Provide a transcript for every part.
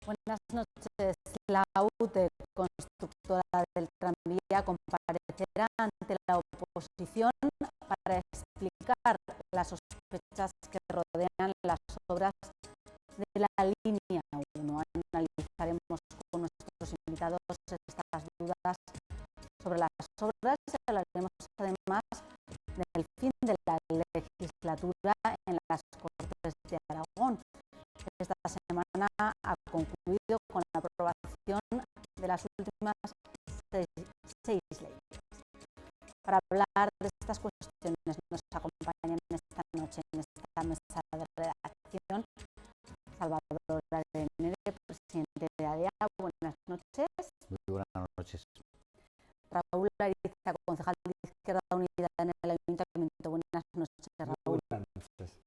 Buenas noches. La UTE, constructora del tranvía, comparecerá ante la oposición para explicar las sospechas que rodean las obras de la línea 1. Analizaremos con nuestros invitados estas dudas sobre las obras y hablaremos además del fin de la legislatura en las Cortes de Aragón. Esta semana ha concluido con la aprobación de las últimas seis leyes. Para hablar de estas cuestiones nos acompañan esta noche en esta mesa de redacción Salvador Arenere, presidente de ADEA. Buenas noches. Muy buenas noches. Raúl Ariza, concejal de Izquierda Unida en el Ayuntamiento. Buenas noches, Raúl. Buenas noches.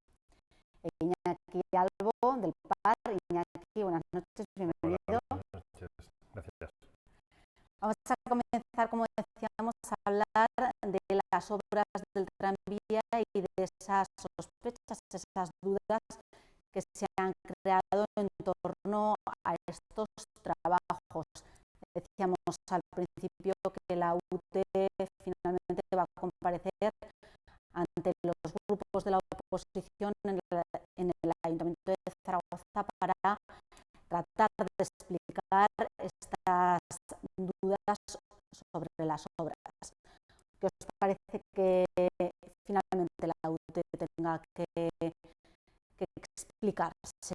Iñaki Albo, del PAR. Iñaki, buenas noches, bienvenido. Buenas noches, gracias. Vamos a comenzar, como decíamos, a hablar de las obras del tranvía y de esas sospechas, esas dudas que se han creado en torno a estos trabajos. Decíamos al principio que la UTE finalmente va a comparecer ante los grupos de la oposición en el Ayuntamiento de Zaragoza para tratar de explicar estas dudas sobre las obras. ¿Qué os parece que finalmente la UTE tenga que explicarse?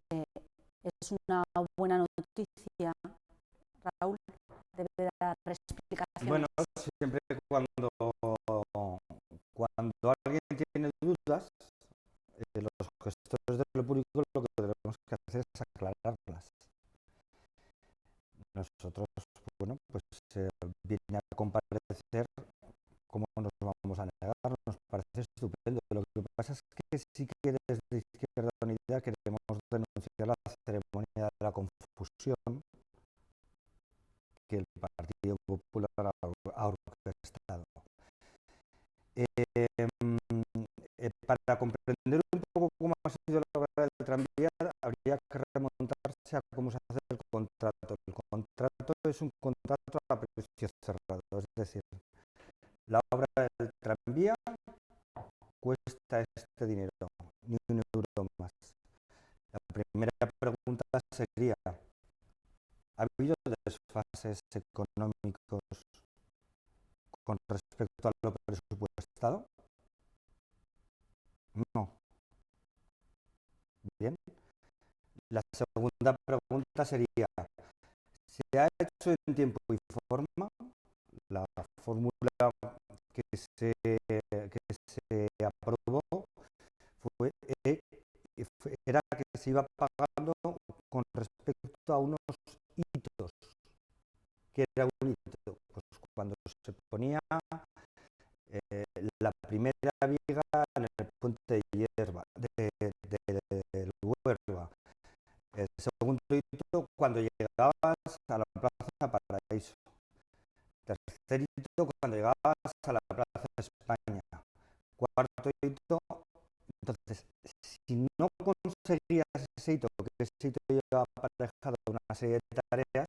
¿Es una buena noticia, Raúl? ¿Debe dar explicaciones? Bueno, siempre cuando alguien tiene dudas, los gestores de lo público lo que tenemos que hacer es aclararlas. Nosotros, bueno, pues viene a comparecer, ¿cómo nos vamos a negar? Nos parece estupendo. Lo que pasa es que sí que desde Izquierda Unida queremos denunciar la ceremonia de la confusión que el Partido Popular ha orquestado. Para comprender un poco cómo ha sido la obra del tranvía, habría que remontarse a cómo se hace el contrato. El contrato es un contrato a precio cerrado, es decir, la obra del tranvía cuesta este dinero, ni un euro más. La primera pregunta sería: ¿ha habido desfases económicos con respecto a lo presupuestado? No. Bien. La segunda pregunta sería: ¿se ha hecho en tiempo y forma? La fórmula que se aprobó era que se iba pagando con respecto a unos hitos. ¿Qué era un hito? Pues cuando se ponía la primera viga en el puente de hierba, del Huerva. El segundo hito cuando llegabas a la Plaza Paraíso. Tercer hito cuando llegabas a la Plaza España. Cuarto hito, entonces, si no conseguías ese hito, porque ese hito llevaba aparejado una serie de tareas,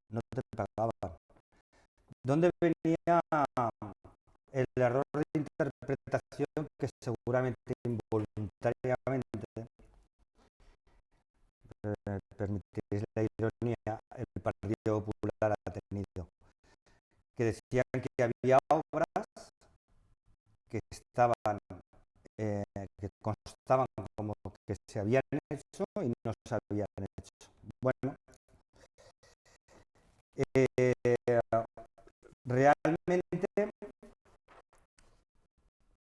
no te pagaban. ¿Dónde venía el error de interpretación que seguramente involuntariamente, permitiréis la ironía, el Partido Popular ha tenido? Que decían que había obras que estaban, que constaban como que se habían hecho y no se habían hecho. Bueno, realmente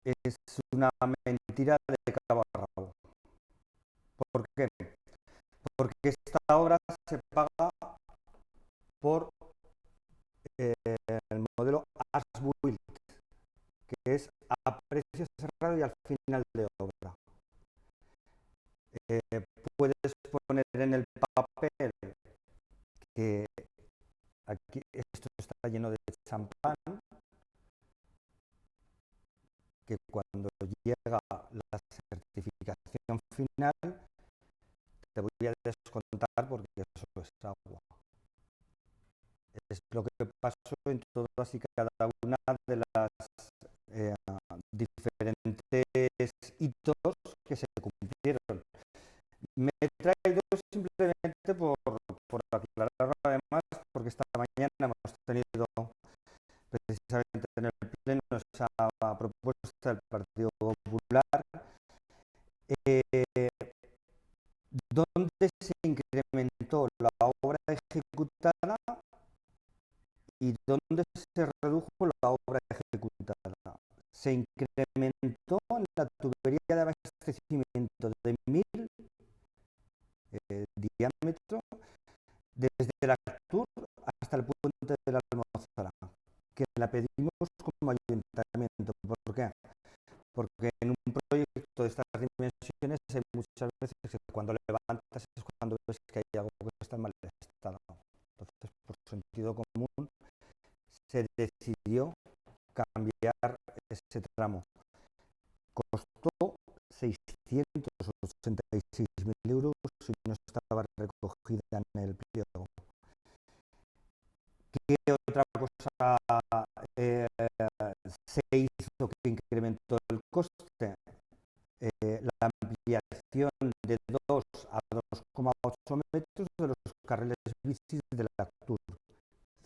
es una mentira de cabo a rabo. ¿Por qué? Porque esta obra se paga por el modelo as-built, que es a precio cerrado y al final de obra. Puedes poner en el papel que aquí esto está lleno de champán, que cuando llega la certificación final te voy a descontar lo que pasó en todas y cada una de las diferentes hitos que se cumplieron. Me he traído simplemente por aclararlo, además, porque esta mañana hemos tenido precisamente en el Pleno esa propuesta del Partido Popular, donde se incrementó la obra ejecutada y donde se redujo la obra ejecutada. Se incrementó en la tubería de abastecimiento de 1000 diámetro desde el Actur hasta el puente de la Almozara, que la pedimos como ayuntamiento. ¿Por qué? Porque en un proyecto de estas dimensiones hay muchas veces que cuando levantas es cuando ves que hay algo que está en mal estado. Entonces, por sentido común, se decidió cambiar ese tramo. Costó 686.000 euros y no estaba recogida en el pliego. ¿Qué otra cosa se hizo que incrementó el coste? La ampliación de 2 a 2,8 metros de los carriles bici de la Actur,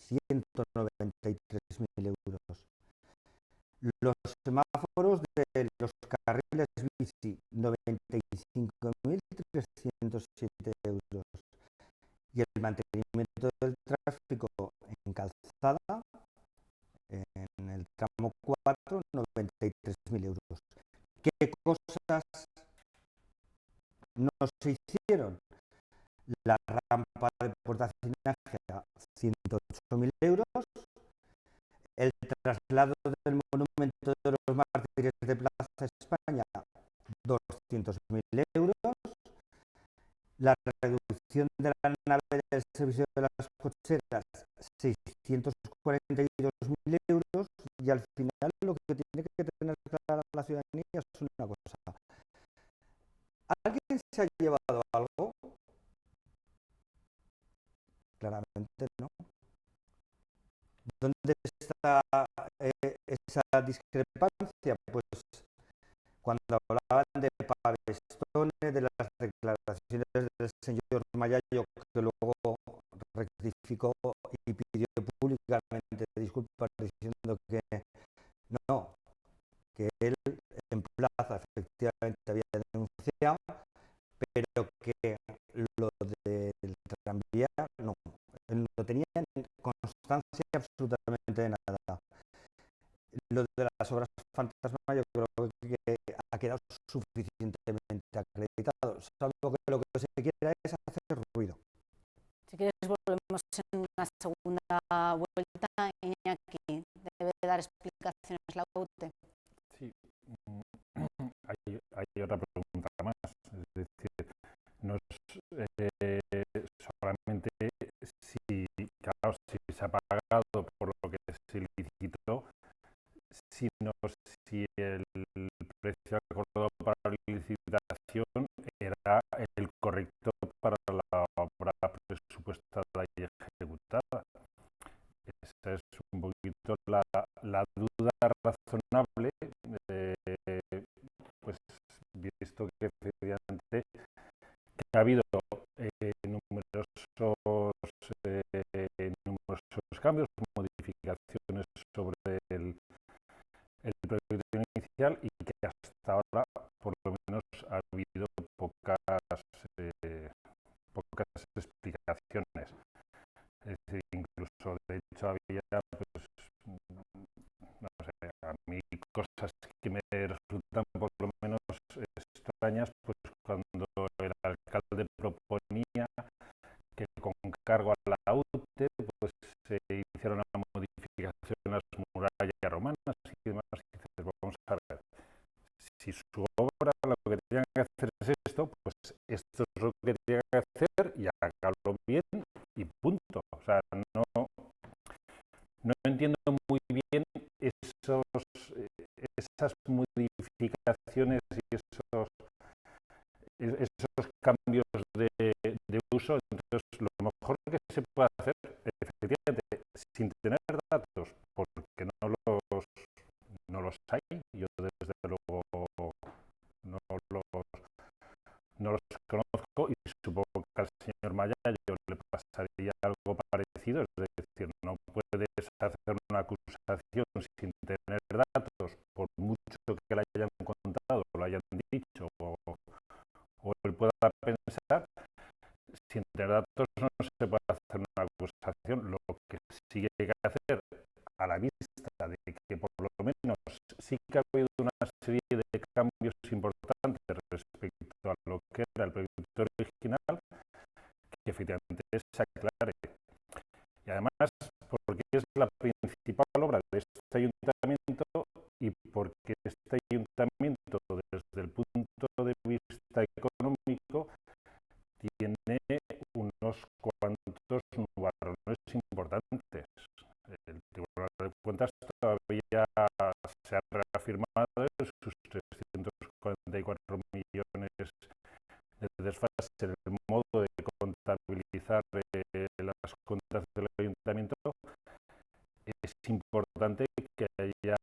193.000 euros. Los semáforos de los carriles bici, 95.307 euros. Y el mantenimiento del tráfico en calzada, en el tramo 4, 93.000 euros. ¿Qué cosas no se hicieron? La rampa de portacinaje a 108.000 euros, el traslado del monumento de los mártires de Plaza España, 200.000 euros, la reducción de la nave del servicio de las cocheras, 642.000 euros, y al final lo que tiene que tener clara la ciudadanía es una cosa. ¿Alguien se ha llevado algo? Claramente no. ¿Dónde está esa discrepancia? Pues cuando hablaban de Pavestone, de las declaraciones del señor Mayayo, que luego rectificó y pidió públicamente disculpas diciendo que no, que él en plaza efectivamente había denunciado, pero que lo del tranvía no, él no tenía constancia absolutamente de nada. Lo de las obras fantasma yo creo que ha quedado suficientemente acreditado, salvo que lo que se quiera es hacer ruido. Si quieres volvemos en una segunda vuelta. Iñaki debe dar explicaciones la UTE. Sí, hay otra pregunta más, es decir, no es solamente si, claro, si se ha pagado por lo que se licitó, sino si el precio acordado para la licitación era el correcto para la obra presupuestada y ejecutada. Esa es un poquito la duda razonable, pues visto que efectivamente ha habido numerosos cambios, modificaciones sobre el proyecto inicial y que hasta ahora por lo menos ha habido pocas explicaciones. Es decir, incluso de hecho había pues, no sé, a mí cosas que me resultan por lo menos extrañas, pues cuando el alcalde proponía que con cargo a la UTE pues se hiciera una modificación a las murallas romanas y demás. Y dices, vamos a ver, si su obra lo que tenían que hacer es esto, pues esto es lo que tenían que hacer y hágalo bien y punto. O sea, no entiendo muy bien esas modificaciones y esos cambios de uso. Entonces, lo mejor que se puede hacer, efectivamente, si hacer una acusación sin tener datos, por mucho que le hayan contado, lo hayan dicho o él pueda pensar, sin tener datos no se puede hacer una acusación. Lo que sí hay que hacer, a la vista de que por lo menos sí que ha habido una serie de cambios importantes respecto a lo que era el proyecto original, que efectivamente se aclare. Y además, porque es la principal obra de este ayuntamiento y porque este ayuntamiento, desde el punto de vista económico, tiene unos cuantos nubarrones importantes. El Tribunal de Cuentas todavía se ha reafirmado en sus 344 millones de desfase en el modo de contabilizar las cuentas del ayuntamiento. Es importante que haya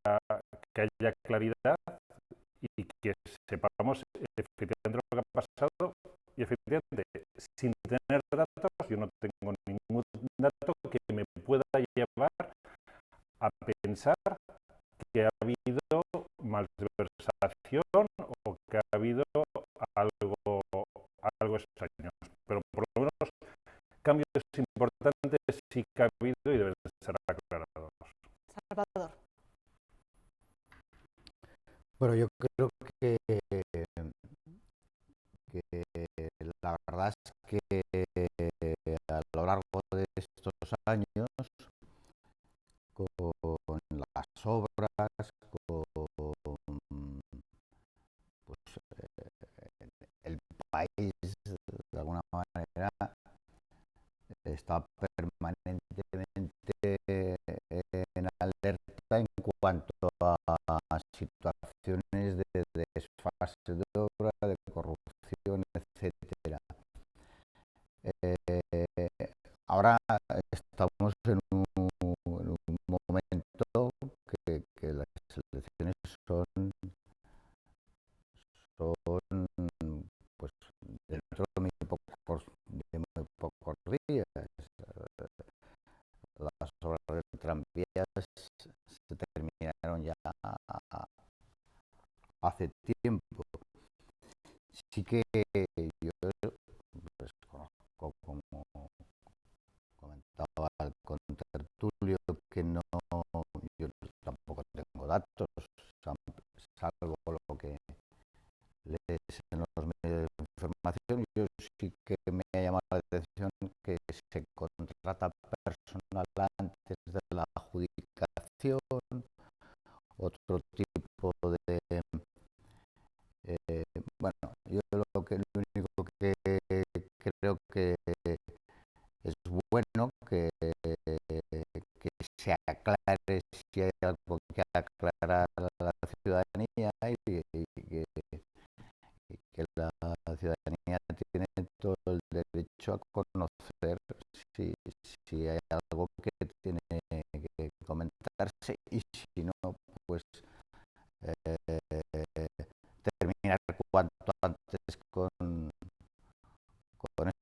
claridad y que sepamos efectivamente lo que ha pasado y efectivamente sin tener datos, yo no tengo ningún dato que me pueda llevar a pensar que ha habido malversación o que ha habido algo extraño. Pero por lo menos cambios importantes sí que ha habido y deben ser aclarados. Salvador. Bueno, yo creo que la verdad es que a lo largo de estos años, con las obras, con pues, el país, de alguna manera, está permanentemente en alerta en cuanto a situaciones de desfase de obra, de corrupción, etcétera. Ahora estamos en un momento que las elecciones son pues dentro de muy pocos días. Las obras del tranvía se terminaron ya hace tiempo. Sí que yo pues, conozco, como comentaba el contertulio, que no, yo tampoco tengo datos, salvo lo que lees en los medios de información. Yo sí que me ha llamado la atención que se contrata personal antes de la adjudicación, otro tipo de bueno, yo lo único que creo que es bueno que se aclare si hay algo que aclarar a la ciudadanía y que la ciudadanía tiene todo el derecho a conocer si hay algo que tiene que comentarse y si no, pues terminar cuanto antes con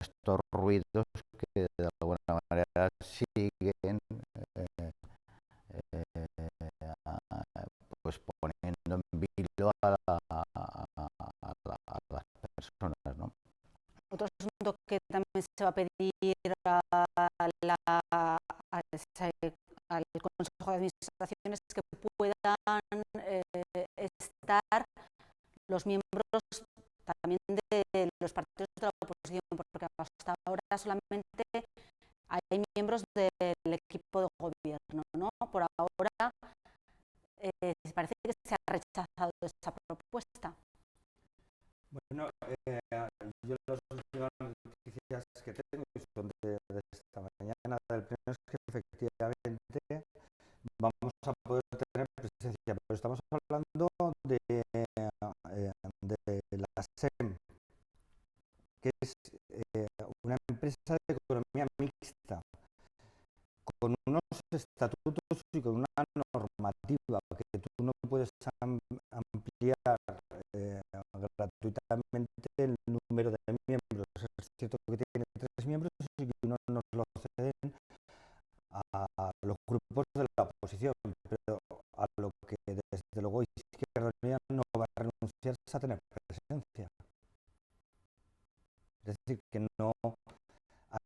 estos ruidos que de alguna manera siguen pues poniendo en vilo a las personas, ¿no? Otro asunto que también se va a pedir al Consejo de Administración es que puedan estar los miembros también de los partidos de la oposición, porque hasta ahora solamente hay miembros del equipo de gobierno, ¿no? Por ahora parece que se ha rechazado esa propuesta. Bueno, yo las últimas noticias que tengo son de esta mañana del pleno, es que efectivamente vamos a poder tener presencia, pero estamos hablando de la SEM, que es una empresa de economía mixta, con unos estatutos y con una normativa que tú no puedes ampliar gratuitamente el número de miembros. Es cierto que tiene 3 miembros y que uno nos lo ceden a los grupos que desde luego Izquierda Unida no va a renunciar a tener presencia. Es decir, que no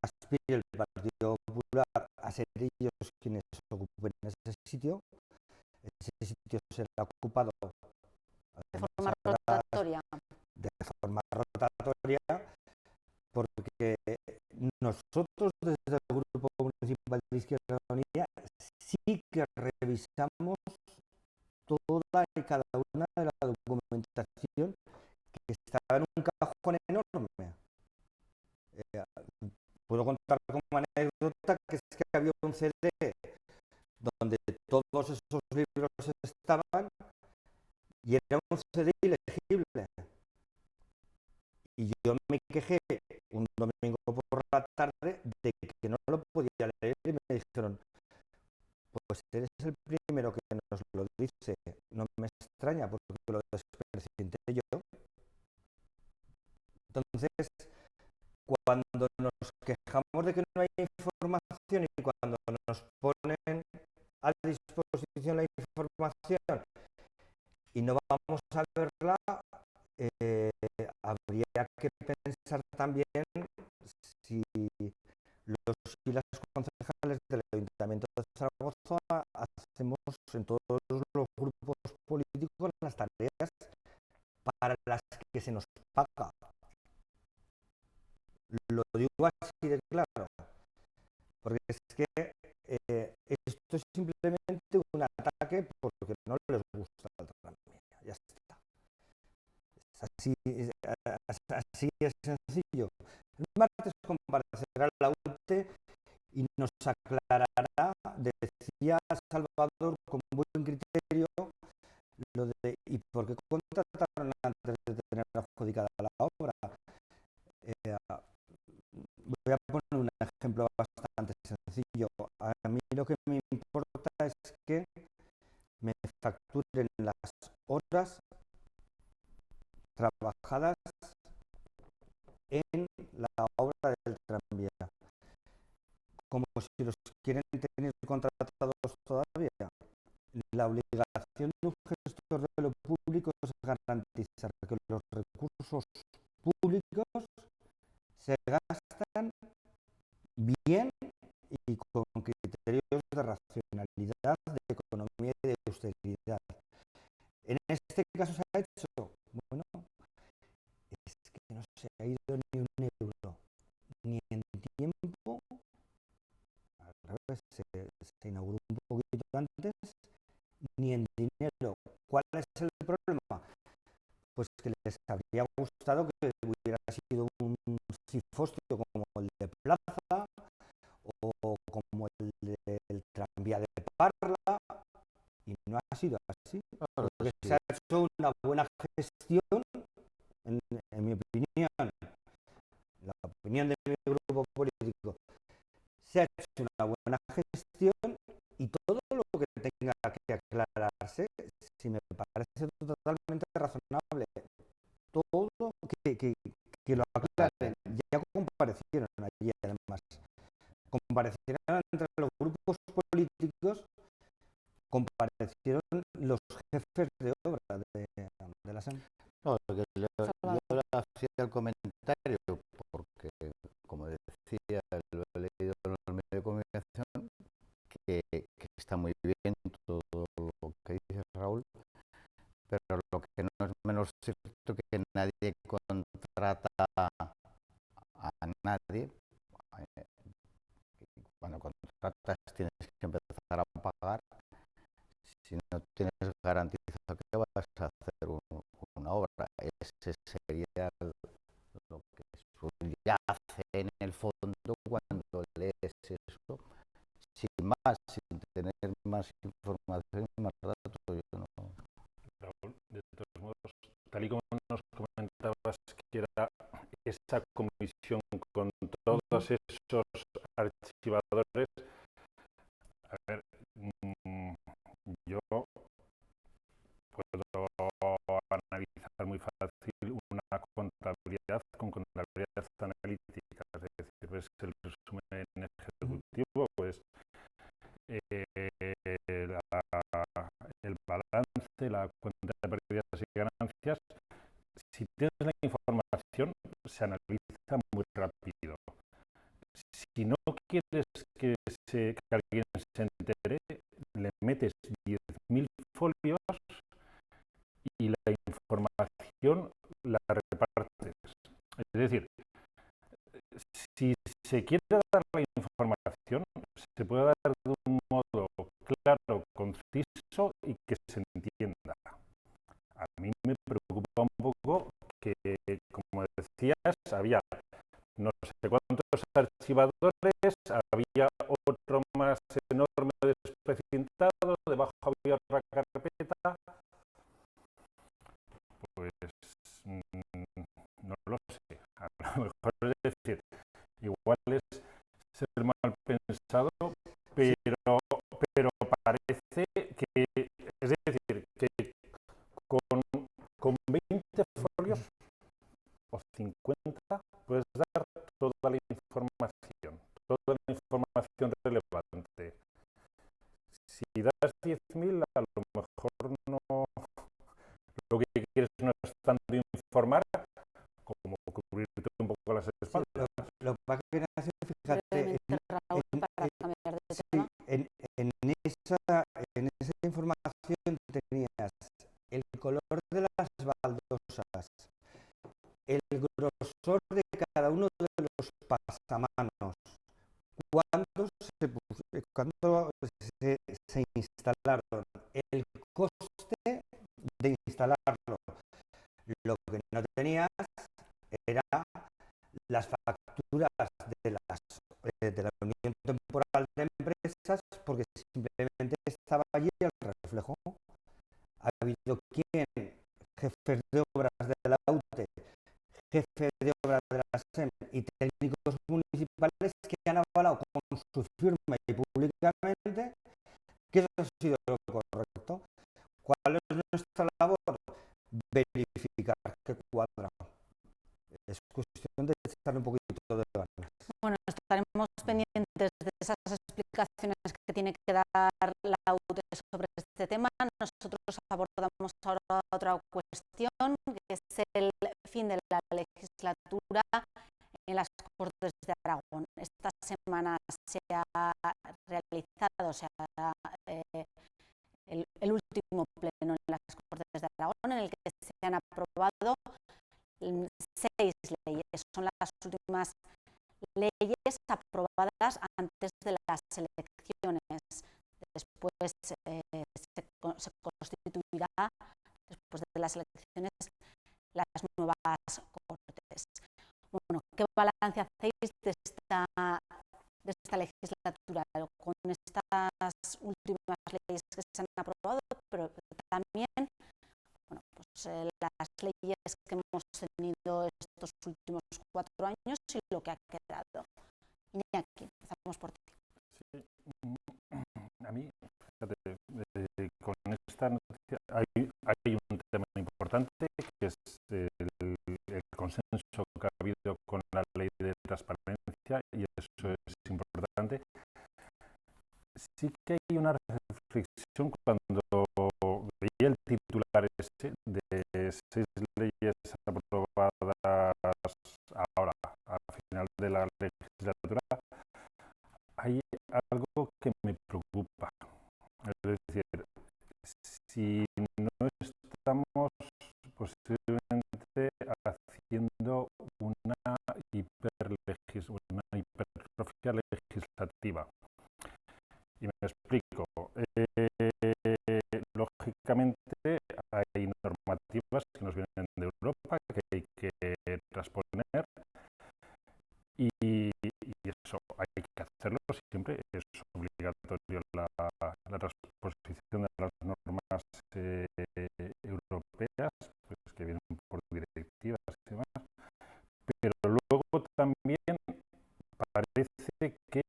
aspire el Partido Popular a ser ellos quienes ocupen ese sitio será ocupado de forma rotatoria. De forma rotatoria, porque nosotros desde el Grupo Municipal de Izquierda Unida sí que revisamos toda y cada una de la documentación que estaba en un cajón enorme. Puedo contar como anécdota que es que había un CD donde todos esos libros estaban y era un CD ilegible. Y yo me quejé un domingo por la tarde de que no lo podía leer y me dijeron, pues eres el primero que nos lo dice, no me extraña porque lo despresenté yo. Entonces, cuando nos quejamos de que no hay información y cuando nos ponen a disposición la información y no vamos a verla, habría que pensar también si los y las concejales del Ayuntamiento de Zaragoza hacemos en todos los grupos políticos las tareas para las que se nos paga. Lo digo así de claro, porque es que esto es simplemente un ataque porque no les gusta el tranvía, ya está. Así es sencillo. El martes comparecerá la UTE y nos aclarará, decía Salvador con buen criterio, lo de ¿y por qué contrataron antes de tener adjudicada la obra? Voy a poner un ejemplo bastante sencillo. A mí lo que me importa es que me facturen las horas trabajadas en la obra del tranvía, como si los quieren tener contratados todavía. La obligación de un gestor de lo público es garantizar que los recursos públicos se gastan bien y con criterios de racionalidad, de economía y de austeridad. En este caso se ha hecho, bueno, es que no se ha ido ni un euro, ni en tiempo, al revés, se inauguró un poquito antes, ni en dinero. ¿Cuál es el problema? Pues que les habría gustado que hubiera sido un cifostio como el de Plaza o como el del tranvía de Parla, y no ha sido así. Claro, porque sí. se ha hecho una buena gestión, en mi opinión, la opinión de mi grupo político, se ha hecho una buena gestión y todo lo que tenga que aclararse, si me parece totalmente razonable, todo que lo aclaren. Ya comparecieron allí, además. Comparecieron entre los grupos políticos, comparecieron los jefes de obra de la SEM. No, yo le hacía el comentario porque, como decía, lo he leído en los medios de comunicación, que está muy bien todo lo que dice Raúl, pero lo que no es menos cierto que nadie contrata a nadie. Cuando contratas tienes que empezar a pagar. Si no tienes garantizado que vas a hacer una obra, ese sería lo que subyace en el fondo cuando lees eso, sin más, sin tener más información y más datos. Yo no. Raúl, de todos modos, tal y como nos comentabas que era esa comisión con todos esos archivadores, a ver, yo puedo analizar muy fácil una contabilidad con contabilidad analítica, es decir, ves el resumen ejecutivo, pues el balance la cuenta de pérdidas y ganancias, si tienes la información, se analiza muy rápido. Si no quieres que alguien se entere, le metes 10.000 folios y la información la repartes. Es decir, si se quiere dar la información, se puede dar de un modo claro, conciso y que se entienda. A mí me preocupa un poco que, como decías, había no sé cuántos archivadores, había otro más enorme desprecintado, debajo había otra carpeta. Pues no lo sé. A lo mejor es decir, igual es ser mal pensado, pero parece que, es decir, que con 20 folios o 50 puedes dar toda la información relevante. Si das 10.000, a lo mejor no, lo que quieres no es tanto informar como cubrirte un poco las espaldas. Lo que pasa es que, fíjate, en esa información tenías el color de las baldosas, el grosor de cada uno de los pasamanos, cuándo se instalaron, el coste de instalarlo. Lo que no tenías era las facturas de la Unión Temporal de Empresas, porque simplemente estaba allí el reflejo. Ha habido quien, jefes de obras de la UTE, jefes de obras de la SEM y técnicos municipales que han avalado con su firma y públicamente que eso ha sido lo correcto. ¿Cuál es nuestra labor? Verificar que cuadra. Es cuestión de echarle un poquito de ganas. Bueno, estaremos pendientes de esas explicaciones que tiene que dar la UTE sobre este tema. Nosotros abordamos ahora otra cuestión, que es el fin de la legislatura en las Cortes de Aragón. Esta semana se ha realizado el último pleno en las Cortes de Aragón, en el que se han aprobado 6 leyes. Son las últimas leyes aprobadas antes de las elecciones. Después se constituirá, después de las elecciones, las nuevas Cortes. Bueno, ¿qué balance hacéis de esta legislatura con estas últimas leyes que se han aprobado, pero también las leyes que hemos tenido estos últimos 4 años y lo que ha quedado? Iñaki, empezamos por ti. Sí, a mí, fíjate, con esta noticia hay un tema importante, que es el consenso que ha habido con la ley de transparencia, y eso es importante. Sí que hay una reflexión cuando veía el titular ese de 6 leyes aprobadas ahora, al final de la legislatura. Hay algo que me preocupa. Es decir, si no estamos posiblemente haciendo una hipertrofia legislativa. Y me explico. Lógicamente hay normativas que nos vienen de Europa que hay que transponer, y eso hay que hacerlo siempre. Es obligatorio la transposición de las normas europeas, pues, que vienen por directivas y demás. Pero luego también parece que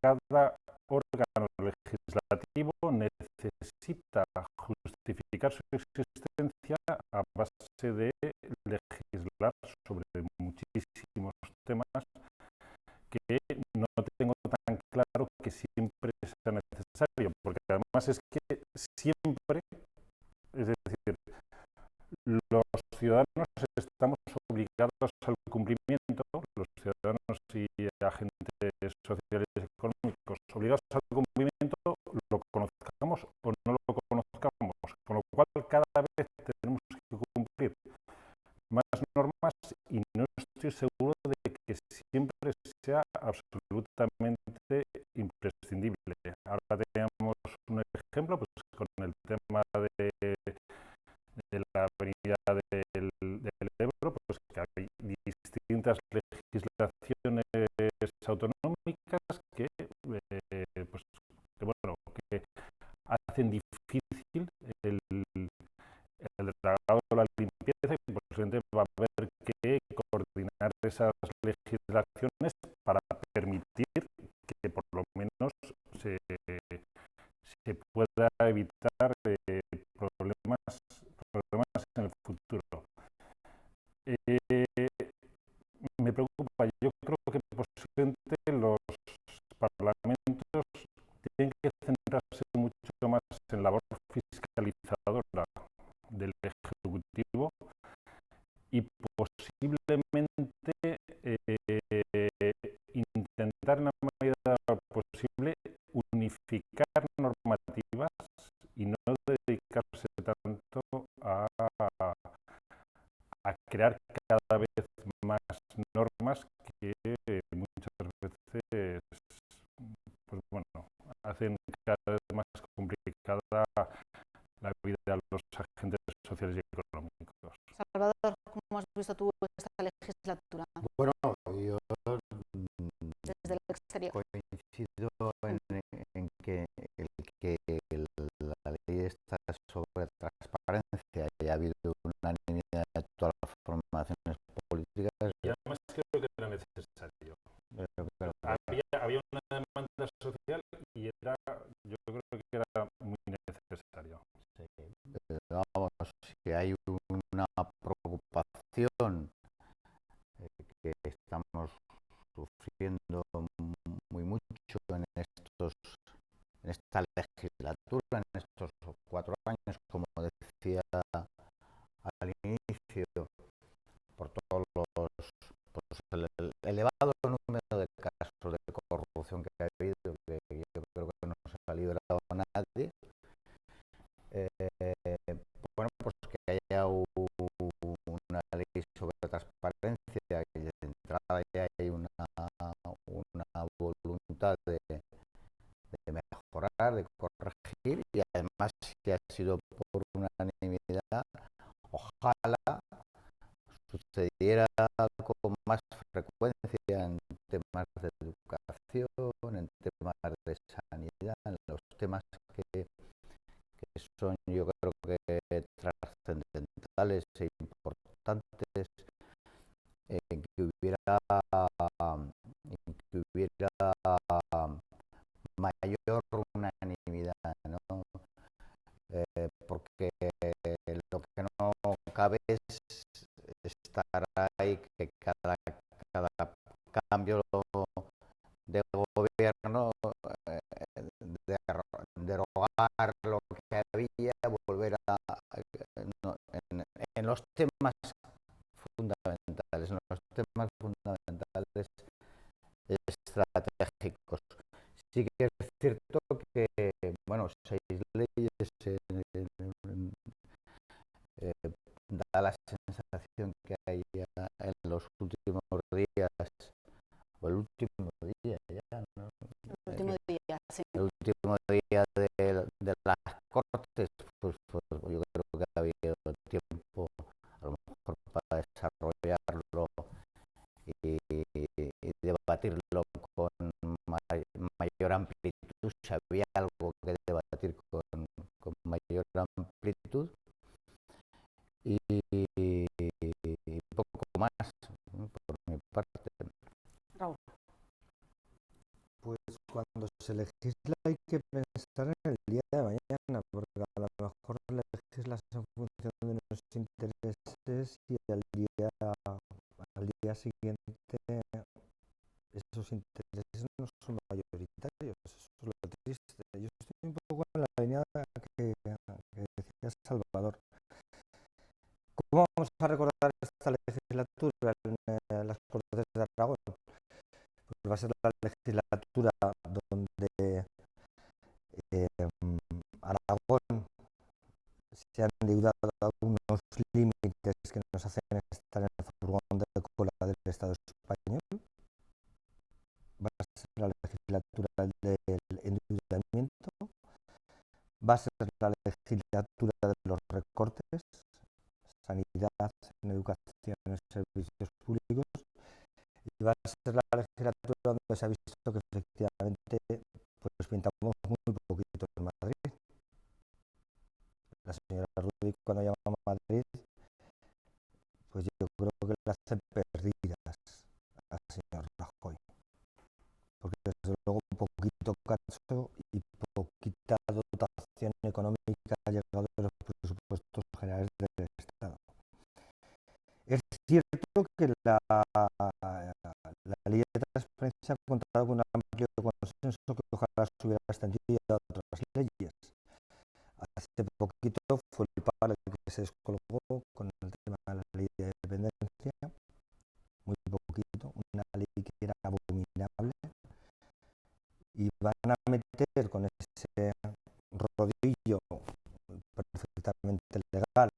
cada órgano legislativo necesita justificar su existencia a base de legislar sobre muchísimos temas que no tengo tan claro que siempre sea necesario, porque además es que siempre, es los ciudadanos estamos obligados al cumplimiento, los ciudadanos y agentes sociales y económicos obligados al cumplimiento, lo conozcamos o no lo conozcamos, con lo cual cada vez tenemos que cumplir más normas y no estoy seguro de que siempre sea absolutamente imprescindible. Ahora tenemos un ejemplo pues, con el tema de la avenida del Ebro, pues que hay distintas legislaciones autonómicas pues, bueno, que hacen difícil el dragado de la limpieza y posiblemente va a haber que coordinar esas legislaciones para permitir que por lo menos se pueda evitar problemas en el futuro. Me preocupa, yo creo que posiblemente los parlamentos tienen que centrarse mucho más en labor fiscalizadora del Ejecutivo y posiblemente intentar en la medida posible unificar normativas y no dedicarse tanto a crear cada vez más normas que muchas veces pues bueno, hacen cada vez más complicada la vida de los agentes sociales y económicos. Salvador, ¿cómo has visto tú esta legislatura? Bueno, yo desde el exterior coincido en que la ley está sobre transparencia y ha habido unanimidad de todas las formaciones políticas. Y además creo que era necesario. Había una demanda social y yo creo que era muy necesario. Sí, vamos, si hay una preocupación que estamos sufriendo muy mucho en esta legislatura, en estos 4 años, como decía al inicio, por todos el elevado número de casos de corrupción que ha habido, que yo creo que no se ha librado nadie. Bueno, pues que haya una ley sobre transparencia y de entrada ya hay una voluntad de mejorar, de corregir, y además si ha sido por unanimidad, ojalá sucediera con más frecuencia en temas de educación, en temas de sanidad, en los temas que son, yo creo que trascendentales e importantes, en que hubiera mayor unanimidad, ¿no? Porque lo que no cabe es estar ahí, que cada cambio de gobierno derogar lo que había, volver en los temas fundamentales, estratégicos. Sí que es cierto que, bueno, 6 leyes da la sensación que hay en los últimos días, o el último día ya, ¿no? el último día, sí. El último día de las Cortes, pues yo creo que ha habido tiempo a lo mejor para desarrollarlo y debatirlo con mayor amplitud, si había algo que debatir con mayor amplitud, y poco más, ¿no? Por mi parte. Raúl. Pues cuando se legisla hay que pensar en el día de mañana, porque a lo mejor legislas en función de unos intereses y al día siguiente esos intereses no son mayoritarios. Eso es lo triste. Yo estoy un poco en la línea que decía Salvador. vamos a recordar esta legislatura en las Cortes de Aragón? Pues va a ser la legislatura donde Aragón se ha endeudado a unos límites que nos hacen estar en el furgón de cola del Estado español. Va a ser la legislatura del endeudamiento. Va a ser la legislatura de los recortes, sanidad, en educación, en servicios públicos, y va a ser la legislatura donde se ha visto que efectivamente pues pintamos muy poquito en Madrid. La señora Ruiz, cuando llama a Madrid, pues yo creo que le hacen perdidas al señor Rajoy, porque desde luego un poquito cacho y poquita dotación económica ha llegado de los presupuestos generales del Estado. Es cierto que la ley de transparencia ha contado con un amplio consenso que ojalá se hubiera extendido a otras leyes. Hace poquito fue el paro que se descolgó con el tema de la ley de dependencia, muy poquito, una ley que era abominable, y van a meter con ese rodillo perfectamente legal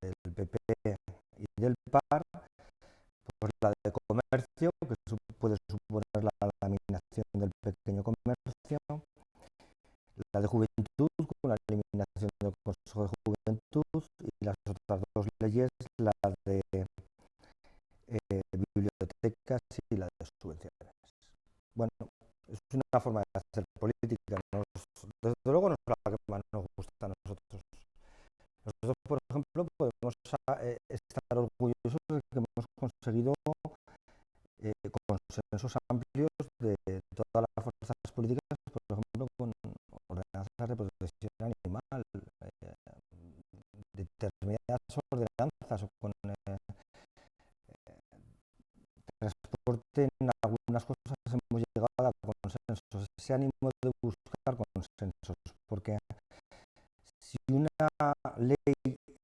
del PP y del PAR, pues la de comercio, que puede suponer la laminación del pequeño comercio, la de juventud con la eliminación del Consejo de Juventud, y las otras dos leyes, la de bibliotecas y la de subvenciones. Bueno, es una forma de hacer política, desde luego no es la que más nos gusta a nosotros. Nosotros, por ejemplo, podemos estar orgullosos de que hemos conseguido consensos amplios de todas las fuerzas políticas, por ejemplo, con ordenanzas de protección animal, determinadas ordenanzas, o con transporte. En algunas cosas hemos llegado a consensos, ese ánimo de buscar consensos, porque si una ley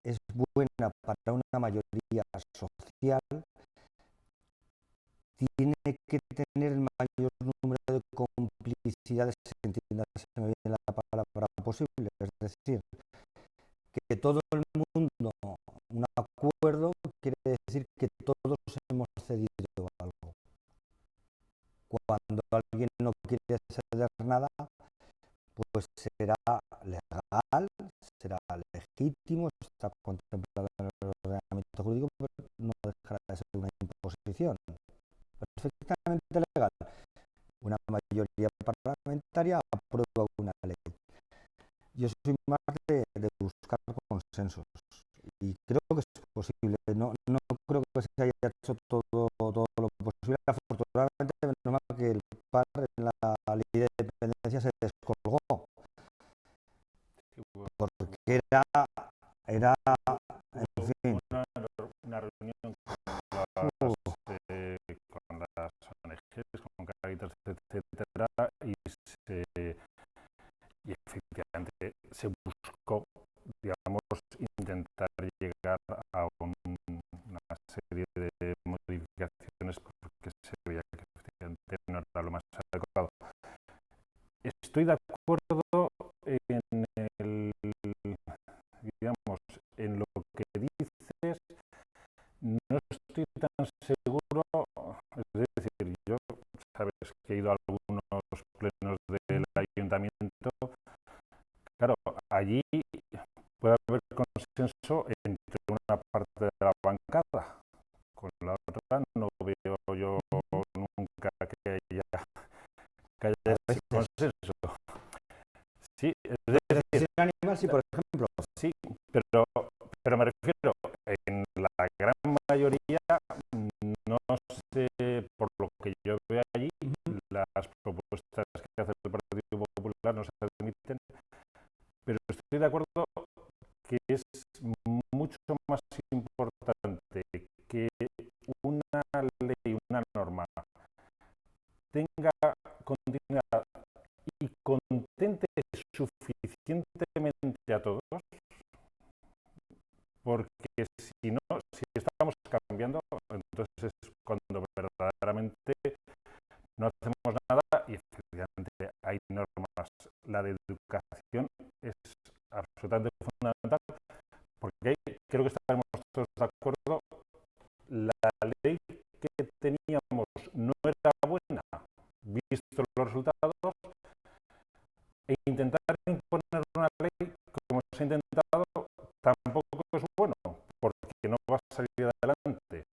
es buena para una mayoría social, tiene que tener el mayor número de complicidades, entiéndase bien la palabra posible, es decir, que todo el mundo, un acuerdo quiere decir que todos hemos cedido algo. Cuando alguien no quiere ceder nada, pues será legal, será legítimo, está contemplado en el ordenamiento jurídico, pero no dejará de ser una imposición. Perfectamente legal. Una mayoría parlamentaria aprueba una ley. Yo soy más de buscar consensos, y creo que es posible. No creo que se haya hecho todo lo posible. Afortunadamente, menos mal que el PAR en la ley de dependencia se descolgó, porque era en fin, una reunión con las ONGs, con Cáritas, etcétera, y efectivamente se buscó, digamos, intentar llegar a una serie de modificaciones, porque se veía que efectivamente no era lo más adecuado. Estoy de acuerdo digamos, en lo que dices. No estoy tan seguro, es decir, yo sabes que he ido a algunos plenos del ayuntamiento. Claro, allí puede haber consenso entre una parte de la bancada, con la otra no veo yo nunca que haya ese consenso. Sí, es decir, animal, sí, por ejemplo. Sí, pero me refiero, en la gran mayoría, no sé, por lo que yo veo allí, las propuestas que hace el Partido Popular no se admiten, pero estoy de acuerdo que es mucho más importante que una ley, una norma, tenga continuidad y contente suficientemente a todos, que si estamos cambiando, entonces es cuando verdaderamente no hacemos nada y efectivamente hay normas. La de educación es absolutamente fundamental porque creo que estamos todos de acuerdo. La ley que teníamos no era buena, visto los resultados, e intentar imponer una ley como se ha intentado tampoco es bueno, porque no va a salir adelante.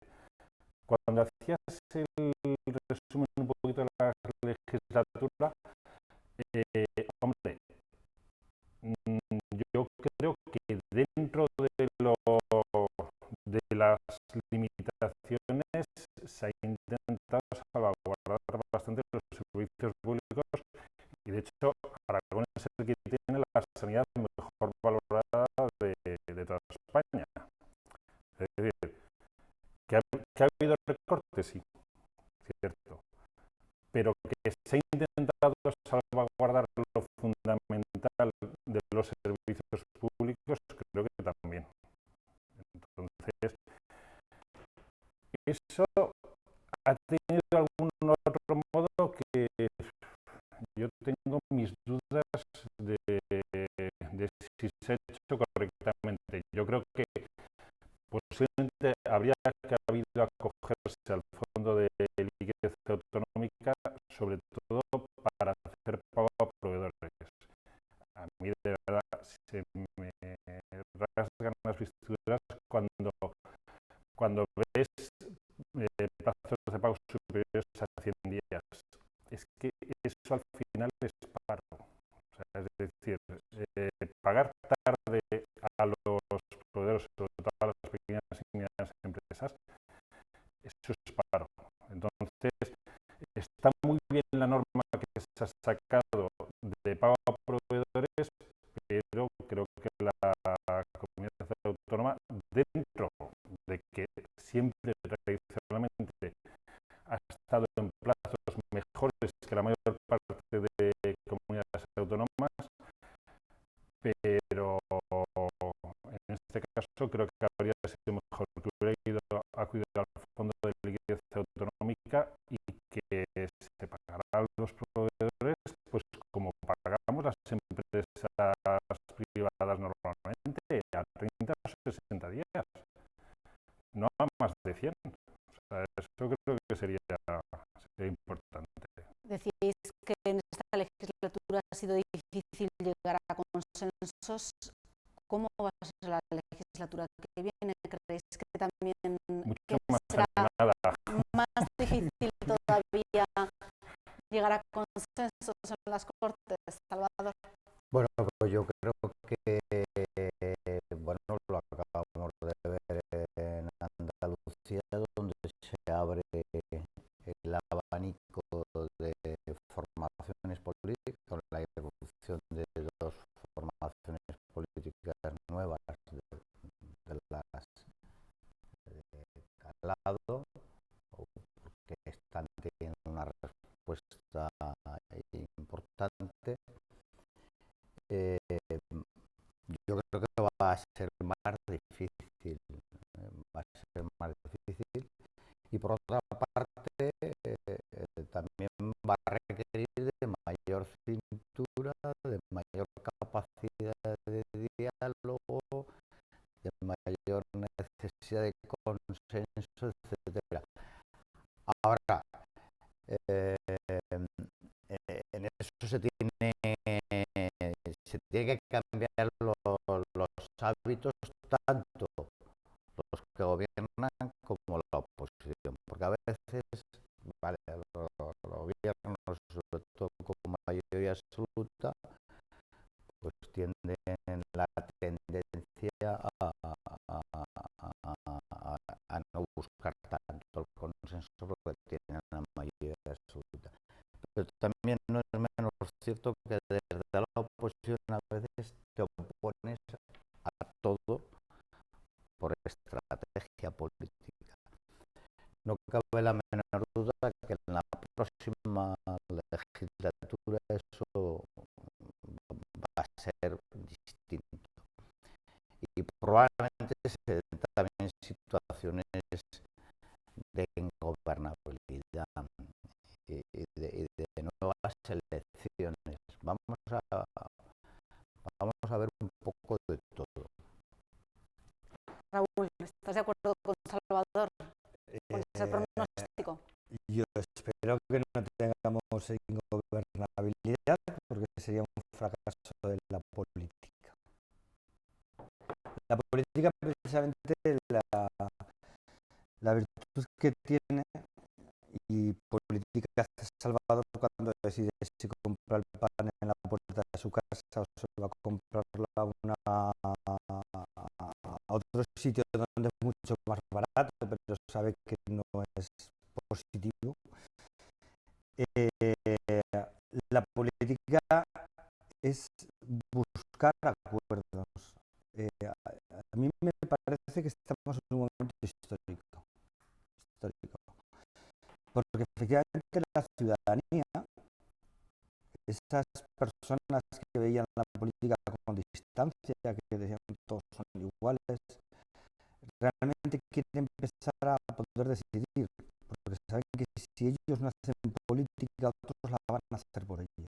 Cuando hacías el resumen un poquito de la legislatura, hombre, yo creo que dentro de las limitaciones se ha intentado salvaguardar bastante los servicios públicos y de hecho Aragón es el que tiene la sanidad mejor valorada de toda España. Es decir, que ha habido recortes, sí, cierto, pero que se ha intentado salvaguardar lo fundamental de los servicios públicos, creo que también. Entonces, eso ha tenido algún otro modo que yo tengo mis dudas de si se ha hecho correctamente. Yo creo que posiblemente habría que habido acogerse al fondo de liquidez autonómica, sobre todo para hacer pago a proveedores. A mí de verdad se me rasgan las vestiduras cuando ves plazos de pago superiores a 100 días. Es que eso al final es paro. O sea, es decir, pagar tarde a los proveedores, sobre todo a las pequeñas y medianas empresas, eso es paro. Entonces, está muy bien la norma que se ha sacado de pago a proveedores, pero creo que la comunidad autónoma, dentro de que siempre tradicionalmente ha estado en plazos mejores que la mayor parte de comunidades autónomas, pero en este caso creo que habría sido mejor que hubiera ido a cuidar al fondo de liquidez autonómica y que se pagara a los proveedores pues como pagamos las empresas privadas normalmente, a 30 o 60 días, no a más de 100. O sea, eso creo que sería importante. Decís que en esta legislatura ha sido difícil llegar a consensos. ¿Cómo va a ser la legislatura que viene? ¿Creéis que también Mucho más será animada. más difícil todavía llegar a consensos en las Cortes, Salvador? Bueno, pues yo creo que bueno, lo acabamos de ver en Andalucía, donde se abre el abanico de formaciones políticas, con la irrupción de dos formaciones políticas nuevas de las Calado, porque están teniendo una respuesta importante. Yo creo que va a ser más difícil, y por otra parte también va a requerir de mayor cintura, de mayor capacidad de diálogo, de mayor necesidad de consenso, etcétera. Ahora, en eso se tiene que cambiar los hábitos, tanto los que gobiernan como la oposición, porque a veces, vale, los gobiernos, sobre todo con mayoría absoluta, pues tienden la tendencia a no buscar tanto el consenso porque tienen la mayoría absoluta. Pero también no es menos cierto que desde la oposición a veces te opones a todo por estrategia política. No cabe la menor duda que en la próxima legislatura eso va a ser distinto. Y probablemente se de ingobernabilidad y de nuevas elecciones. Vamos a ver un poco de todo. Raúl, ¿estás de acuerdo con Salvador? ¿Con ese pronóstico? Yo espero que no tengamos ingobernabilidad, porque sería un fracaso de la política. La política, precisamente, la virtud que tiene, y política hace Salvador cuando decide si compra el pan en la puerta de su casa o se va a comprarla a otro sitio donde es mucho más barato, pero sabe que no es positivo. La política es buscar acuerdos. A mí me parece que estamos en un momento histórico, porque efectivamente la ciudadanía, esas personas que veían la política con distancia, que decían todos son iguales, realmente quieren empezar a poder decidir, porque saben que si ellos no hacen política, otros la van a hacer por ellos.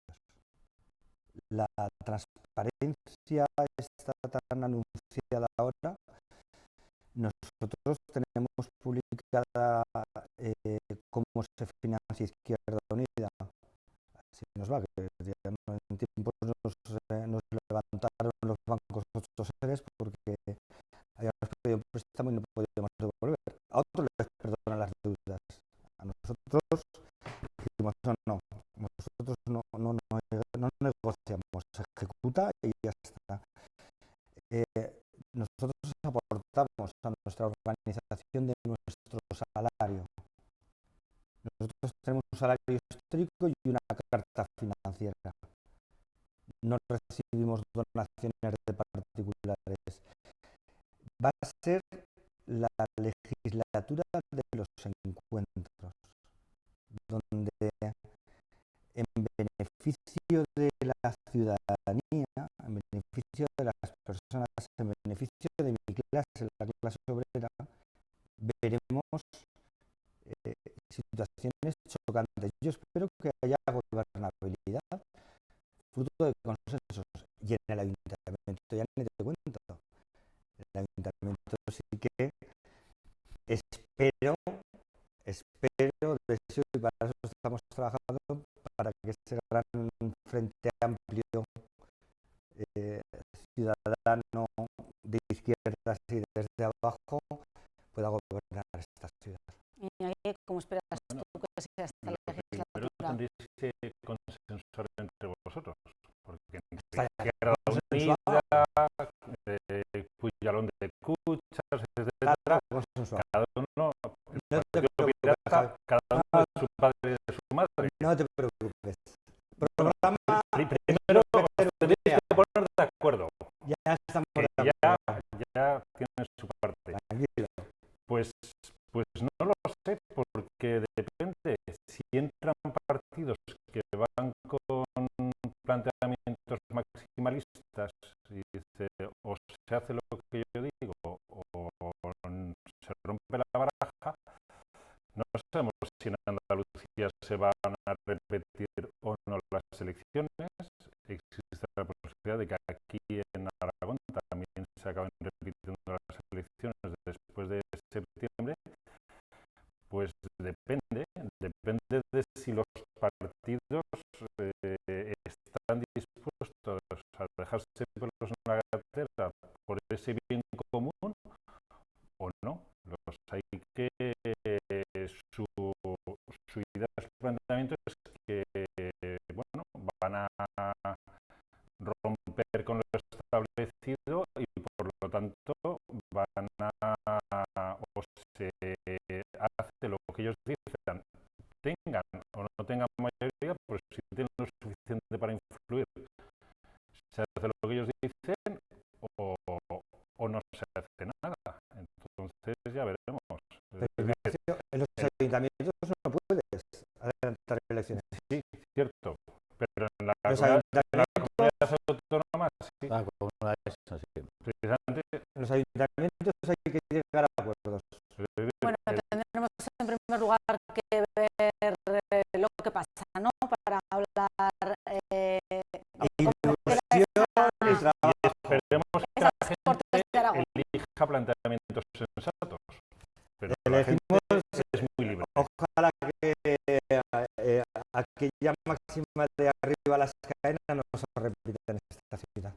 La transparencia está tan anunciada ahora. Nosotros tenemos publicada cómo se financia Izquierda Unida. Así nos va, que ya en tiempos nos levantaron los bancos 8 seres porque habíamos pedido un préstamo y no podíamos devolver. A otros les perdonan las deudas. A nosotros dijimos no, nosotros no negociamos, se ejecuta y ya está. Nosotros aportamos a nuestra organización de nuestro salario. Nosotros tenemos un salario histórico y una carta financiera. No recibimos donaciones de particulares. Va a ser la legislatura de los encuentros, donde en beneficio de la ciudadanía, en beneficio de las personas, en beneficio de mi clase, la clase obrera, veremos situaciones chocantes. Yo espero que haya gobernabilidad, fruto de consensos. Y en el ayuntamiento ya ni te cuento. En el ayuntamiento sí que espero, deseo, y para eso estamos trabajando, para que ese gran frente amplio ciudadano de izquierdas y desde abajo pueda gobernar esta ciudad. ¿Y ahí cómo esperas tú que sea esta legislatura? Primero tendréis que consensuar entre vosotros, porque entre Izquierda Unida, Puyalón de Cuchas, etcétera, cada uno, No te preocupes, cada uno de su padre y de su madre. No te preocupes. Programa Primero tenéis que poner de acuerdo. Ya estamos que de acuerdo. ya tienen su parte. Tranquilo. Pues no lo sé, porque depende. Si entran partidos que van con planteamientos maximalistas y dice o se hace lo que yo digo o se rompe la baraja, no sabemos si en Andalucía se van a repetir o no las elecciones. Existe la posibilidad de que aquí en Aragón también se acaben repitiendo las elecciones después de septiembre. Pues depende de si los partidos están dispuestos a dejarse pelos en la gatera por ese bien común o no. Los hay que su idea, su planteamiento es que bueno, van a romper con lo establecido y por lo tanto van a o se hace lo que ellos dicen, tengan o no tengan mayoría, pero si tienen lo suficiente para influir, se hace lo que ellos dicen o no se hace nada. Entonces ya veremos. Pero en los ayuntamientos no puedes adelantar elecciones. Sí, cierto. Pero en la Los comunidad autónoma sí. Eso sí. Precisamente En los ayuntamientos hay que llegar a acuerdos. Bueno, Cortes de Aragón. elija planteamientos sensatos, pero Le la gente decimos, es muy libre. ojalá que aquella máxima de arriba las cadenas no se repita en esta ciudad.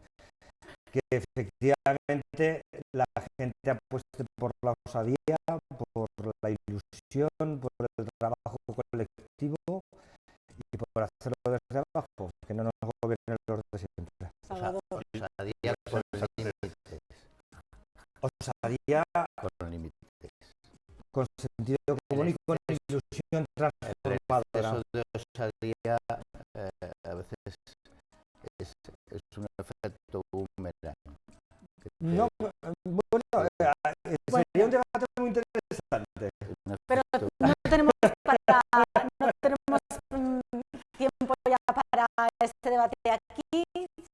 Que efectivamente la gente apueste por la osadía, por la ilusión, por el trabajo colectivo y por hacerlo desde abajo, que no nos gobiernen los de siempre. Salvador. Osadía con límites. Osadía Con límites. con sentido común y con ilusión El transformadora. exceso de osadía a veces es un efecto boomerang. No, bueno, sería un debate muy interesante. Pero no tenemos tiempo ya para este debate aquí.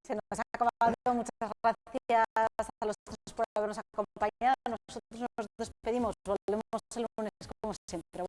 Se nos ha acabado. Muchas gracias a los tres por habernos acompañado. Nosotros nos despedimos. Volvemos el lunes como siempre.